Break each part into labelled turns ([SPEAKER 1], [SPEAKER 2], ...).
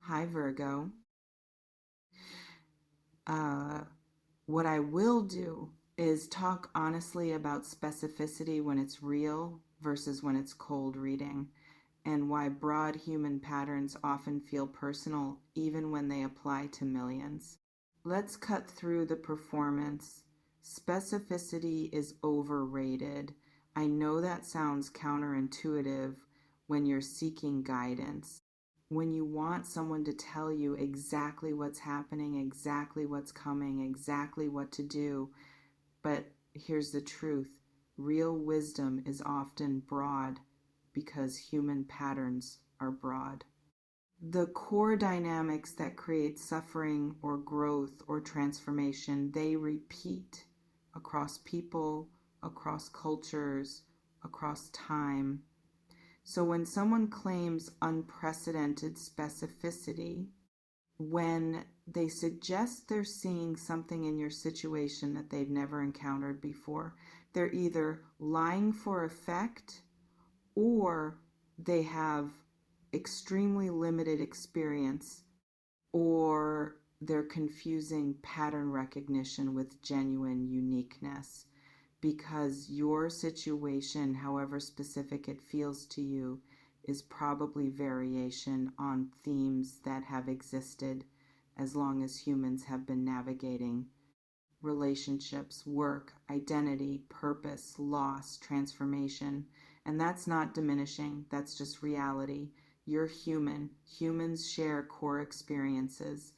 [SPEAKER 1] Hi, Virgo. Uh, what I will do is talk honestly about specificity when it's real versus when it's cold reading, and why broad human patterns often feel personal even when they apply to millions. Let's cut through the performance. Specificity is overrated. I know that sounds counterintuitive when you're seeking guidance. When you want someone to tell you exactly what's happening, exactly what's coming, exactly what to do. But here's the truth: real wisdom is often broad because human patterns are broad. The core dynamics that create suffering or growth or transformation, they repeat across people, across cultures, across time. So when someone claims unprecedented specificity, when they suggest they're seeing something in your situation that they've never encountered before, they're either lying for effect or they have extremely limited experience, or they're confusing pattern recognition with genuine uniqueness, because your situation, however specific it feels to you, is probably variation on themes that have existed as long as humans have been navigating relationships, work, identity, purpose, loss, transformation. And that's not diminishing, that's just reality. You're human. Humans share core experiences.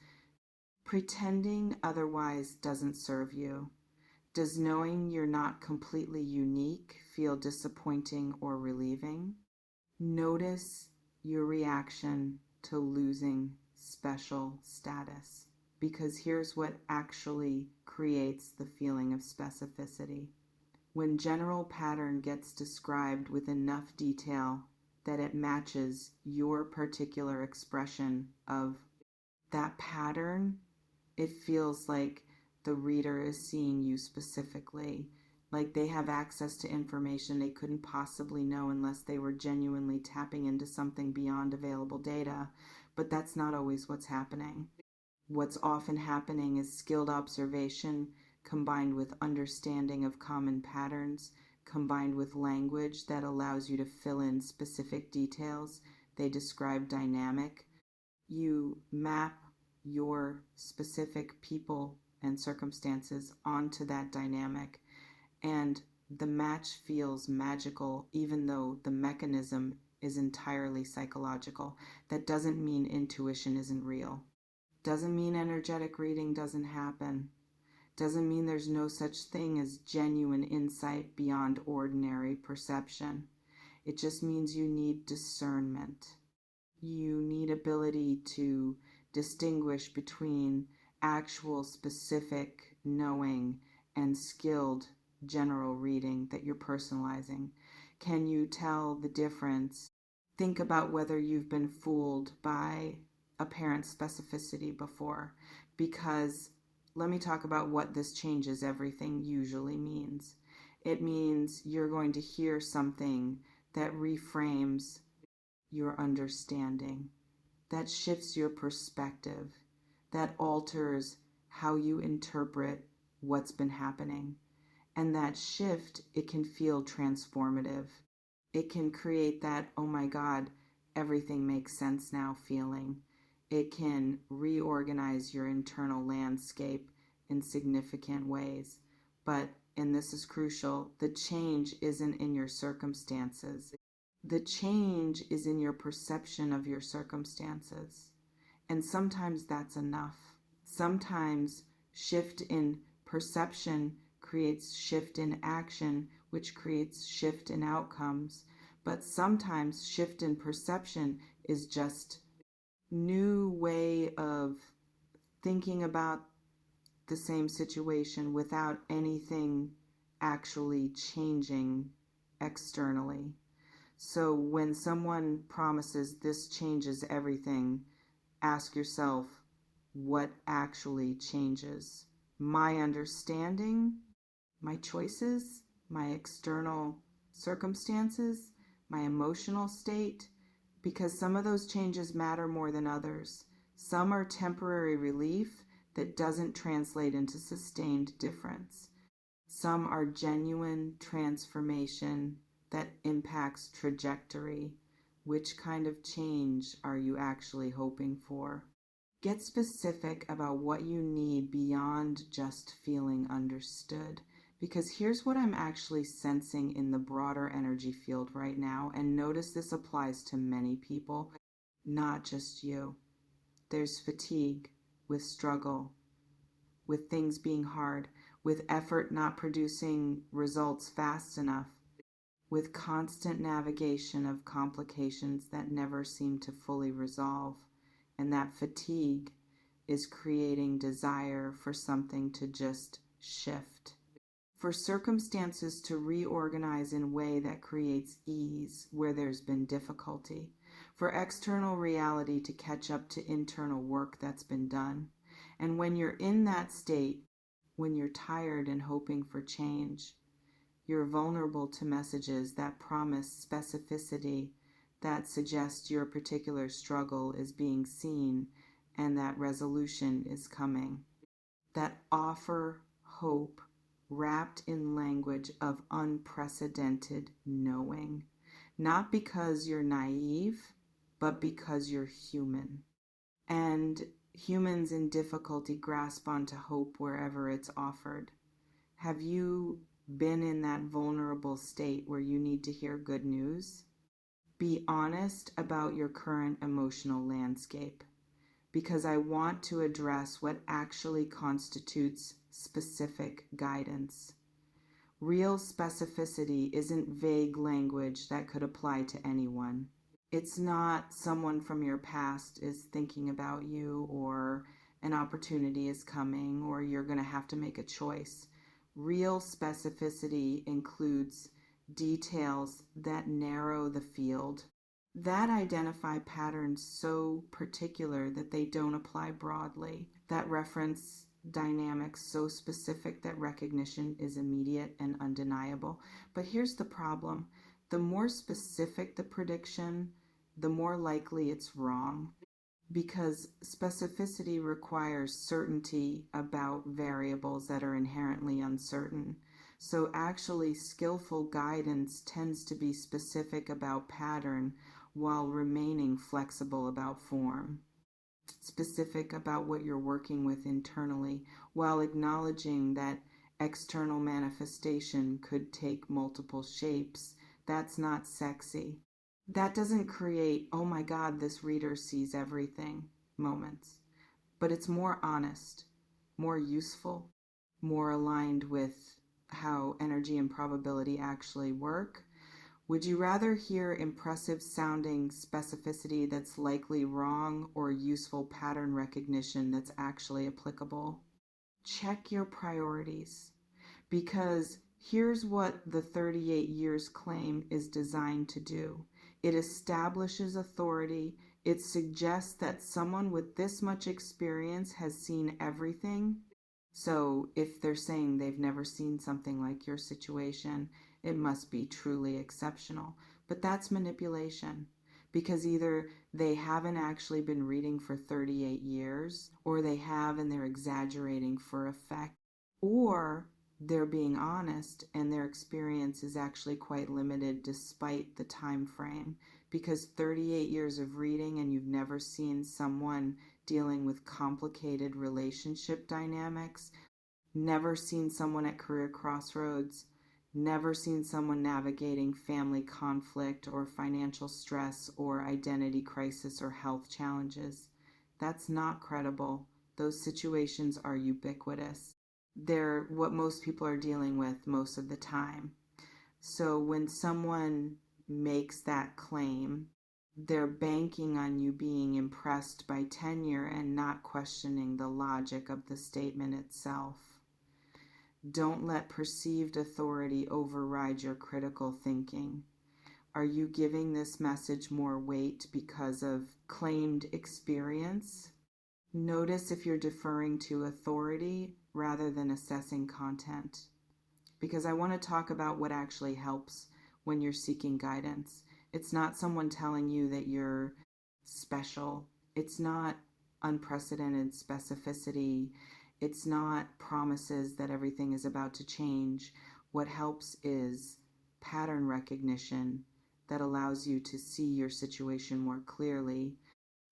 [SPEAKER 1] Pretending otherwise doesn't serve you. Does knowing you're not completely unique feel disappointing or relieving? Notice your reaction to losing special status, because here's what actually creates the feeling of specificity. When general pattern gets described with enough detail that it matches your particular expression of that pattern, it feels like the reader is seeing you specifically, like they have access to information they couldn't possibly know unless they were genuinely tapping into something beyond available data. But that's not always what's happening. What's often happening is skilled observation combined with understanding of common patterns, combined with language that allows you to fill in specific details. They describe dynamic. You map your specific people and circumstances onto that dynamic, and the match feels magical even though the mechanism is entirely psychological. That doesn't mean intuition isn't real. Doesn't mean energetic reading doesn't happen. Doesn't mean there's no such thing as genuine insight beyond ordinary perception. It just means you need discernment. You need ability to distinguish between actual specific knowing and skilled general reading that you're personalizing. Can you tell the difference? Think about whether you've been fooled by apparent specificity before, because let me talk about what this changes everything usually means. It means you're going to hear something that reframes your understanding, that shifts your perspective, that alters how you interpret what's been happening. And that shift, it can feel transformative. It can create that, oh my God, everything makes sense now feeling. It can reorganize your internal landscape in significant ways. But, and this is crucial, the change isn't in your circumstances. The change is in your perception of your circumstances. And sometimes that's enough. Sometimes shift in perception creates shift in action, which creates shift in outcomes. But sometimes shift in perception is just new way of thinking about the same situation without anything actually changing externally. So when someone promises this changes everything, ask yourself, what actually changes? My understanding, my choices, my external circumstances, my emotional state? Because some of those changes matter more than others. Some are temporary relief that doesn't translate into sustained difference. Some are genuine transformation that impacts trajectory. Which kind of change are you actually hoping for? Get specific about what you need beyond just feeling understood. Because here's what I'm actually sensing in the broader energy field right now, and notice this applies to many people, not just you. There's fatigue with struggle, with things being hard, with effort not producing results fast enough, with constant navigation of complications that never seem to fully resolve. And that fatigue is creating desire for something to just shift, for circumstances to reorganize in a way that creates ease where there's been difficulty, for external reality to catch up to internal work that's been done. And when you're in that state, when you're tired and hoping for change, you're vulnerable to messages that promise specificity, that suggest your particular struggle is being seen and that resolution is coming, that offer hope wrapped in language of unprecedented knowing. Not because you're naive, but because you're human. And humans in difficulty grasp onto hope wherever it's offered. Have you been in that vulnerable state where you need to hear good news? Be honest about your current emotional landscape, because I want to address what actually constitutes specific guidance. Real specificity isn't vague language that could apply to anyone. It's not someone from your past is thinking about you, or an opportunity is coming, or you're going to have to make a choice. Real specificity includes details that narrow the field, that identify patterns so particular that they don't apply broadly, that reference dynamics so specific that recognition is immediate and undeniable. But here's the problem. The more specific the prediction, the more likely it's wrong, because specificity requires certainty about variables that are inherently uncertain. So actually, skillful guidance tends to be specific about pattern while remaining flexible about form, specific about what you're working with internally while acknowledging that external manifestation could take multiple shapes. That's not sexy. That doesn't create, oh my God, this reader sees everything moments, but it's more honest, more useful, more aligned with how energy and probability actually work. Would you rather hear impressive sounding specificity that's likely wrong, or useful pattern recognition that's actually applicable? Check your priorities, because here's what the 38 years claim is designed to do. It establishes authority. It suggests that someone with this much experience has seen everything. So if they're saying they've never seen something like your situation, it must be truly exceptional. But that's manipulation, because either they haven't actually been reading for 38 years, or they have and they're exaggerating for effect, or they're being honest and their experience is actually quite limited despite the time frame. Because 38 years of reading and you've never seen someone dealing with complicated relationship dynamics, never seen someone at career crossroads, never seen someone navigating family conflict or financial stress or identity crisis or health challenges. That's not credible. Those situations are ubiquitous. They're what most people are dealing with most of the time. So when someone makes that claim, they're banking on you being impressed by tenure and not questioning the logic of the statement itself. Don't let perceived authority override your critical thinking. Are you giving this message more weight because of claimed experience? Notice if you're deferring to authority rather than assessing content, because I want to talk about what actually helps when you're seeking guidance. It's not someone telling you that you're special. It's not unprecedented specificity. It's not promises that everything is about to change. What helps is pattern recognition that allows you to see your situation more clearly.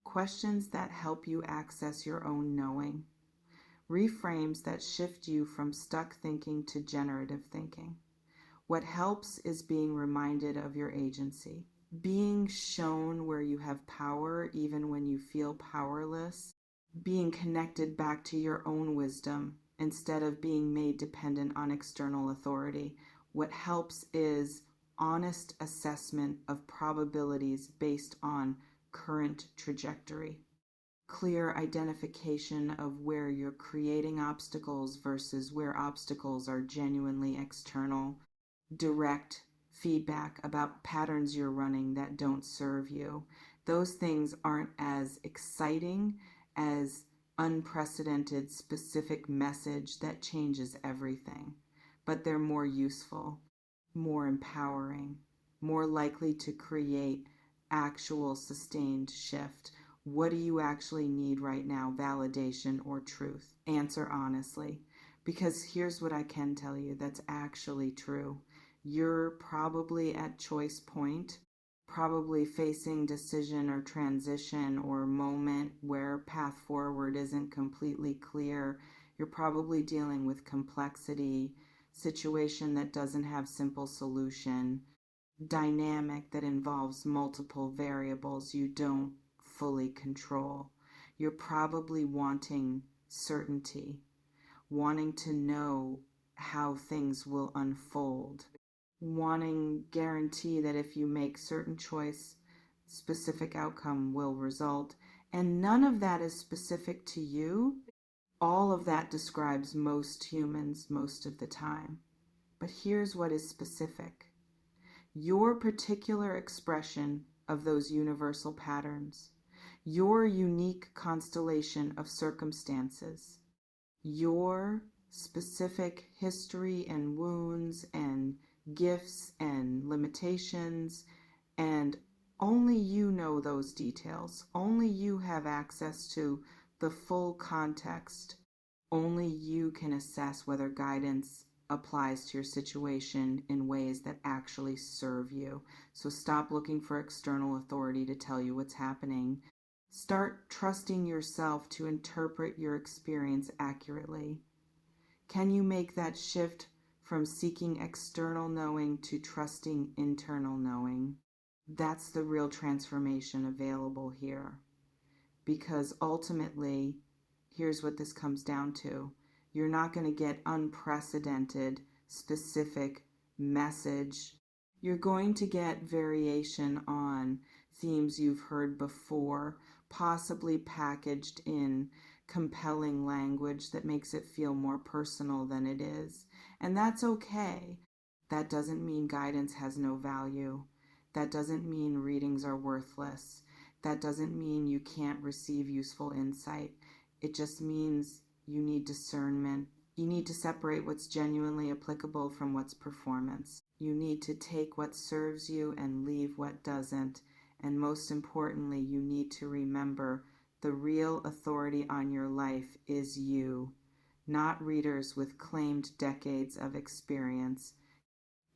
[SPEAKER 1] Questions that help you access your own knowing. Reframes that shift you from stuck thinking to generative thinking. What helps is being reminded of your agency, being shown where you have power even when you feel powerless, being connected back to your own wisdom instead of being made dependent on external authority. What helps is honest assessment of probabilities based on current trajectory, clear identification of where you're creating obstacles versus where obstacles are genuinely external, direct feedback about patterns you're running that don't serve you. Those things aren't as exciting as unprecedented specific message that changes everything, but they're more useful, more empowering, more likely to create actual sustained shift. What do you actually need right now, validation or truth? Answer honestly, because here's what I can tell you that's actually true. You're probably at choice point, probably facing decision or transition or moment where path forward isn't completely clear. You're probably dealing with complexity, situation that doesn't have simple solution, dynamic that involves multiple variables you don't fully control. You're probably wanting certainty, wanting to know how things will unfold, wanting guarantee that if you make certain choice, specific outcome will result. And none of that is specific to you. All of that describes most humans most of the time. But here's what is specific. Your particular expression of those universal patterns, your unique constellation of circumstances, your specific history and wounds and gifts and limitations, and only you know those details. Only you have access to the full context. Only you can assess whether guidance applies to your situation in ways that actually serve you. So stop looking for external authority to tell you what's happening. Start trusting yourself to interpret your experience accurately. Can you make that shift from seeking external knowing to trusting internal knowing? That's the real transformation available here. Because ultimately, here's what this comes down to. You're not going to get unprecedented, specific message. You're going to get variation on themes you've heard before, possibly packaged in compelling language that makes it feel more personal than it is. And that's okay. That doesn't mean guidance has no value. That doesn't mean readings are worthless. That doesn't mean you can't receive useful insight. It just means you need discernment. You need to separate what's genuinely applicable from what's performance. You need to take what serves you and leave what doesn't. And most importantly, you need to remember the real authority on your life is you, not readers with claimed decades of experience,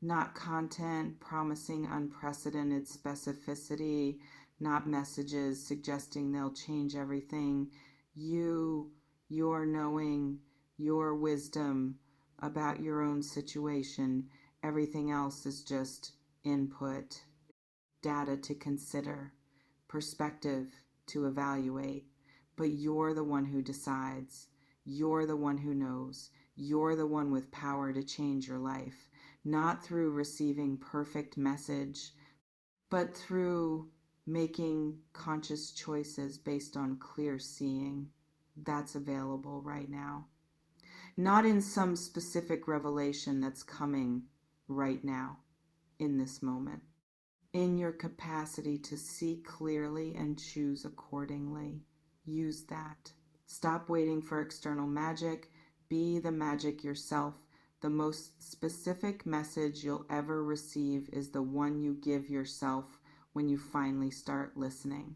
[SPEAKER 1] not content promising unprecedented specificity, not messages suggesting they'll change everything. You, your knowing, your wisdom about your own situation. Everything else is just input, data to consider, perspective to evaluate. But you're the one who decides. You're the one who knows. You're the one with power to change your life, not through receiving perfect message, but through making conscious choices based on clear seeing. That's available right now. Not in some specific revelation that's coming right now, in this moment. In your capacity to see clearly and choose accordingly. Use that. Stop waiting for external magic. Be the magic yourself. The most specific message you'll ever receive is the one you give yourself when you finally start listening.